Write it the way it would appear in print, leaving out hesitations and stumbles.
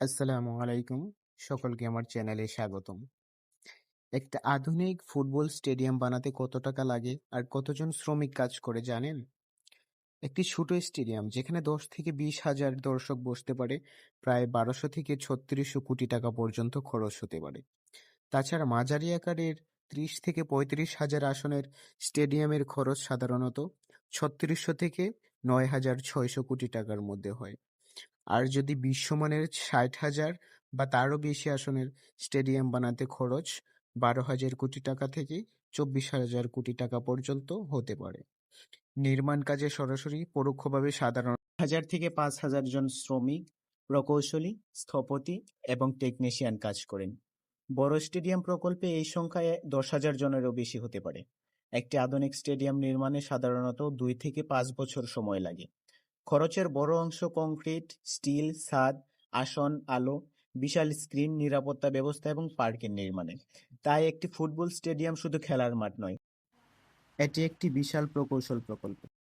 আসসালামু আলাইকুম। সকলকে আমার চ্যানেলে স্বাগতম। একটা আধুনিক ফুটবল স্টেডিয়াম বানাতে কত টাকা লাগে আর কতজন শ্রমিক কাজ করে জানেন? একটি ছোট স্টেডিয়াম যেখানে ১০ থেকে ২০,০০০ দর্শক বসতে পারে, প্রায় ১২০০ থেকে ৩৬০০ কোটি টাকা পর্যন্ত খরচ হতে পারে। তাছাড়া মাঝারি আকারের ৩০ থেকে ৩৫,০০০ আসনের স্টেডিয়ামের খরচ সাধারণত ৩৬০০ থেকে ৯,৬০০ কোটি টাকার মধ্যে হয়। আর যদি বিশ্বমানের ৬০,০০০ বা তারও বেশি আসনের স্টেডিয়াম বানাতে খরচ ১২,০০০ কোটি টাকা থেকে ২৪,০০০ কোটি টাকা পর্যন্ত হতে পারে। নির্মাণ কাজে সরাসরি পরোক্ষভাবে সাধারণ ১,০০০ থেকে ৫,০০০ জন শ্রমিক, প্রকৌশলী, স্থপতি এবং টেকনিশিয়ান কাজ করেন। বড় স্টেডিয়াম প্রকল্পে এই সংখ্যা ১০,০০০ জনেরও বেশি হতে পারে। একটি আধুনিক স্টেডিয়াম নির্মাণে সাধারণত ২ থেকে ৫ বছর সময় লাগে। খরচের বড় অংশ কংক্রিট, স্টিল, ছাদ, আসন, আলো, বিশাল স্ক্রিন, নিরাপত্তা ব্যবস্থা এবং পার্কের নির্মাণে। তাই একটি ফুটবল স্টেডিয়াম শুধু খেলার মাঠ নয়, এটি একটি বিশাল প্রকৌশল প্রকল্প।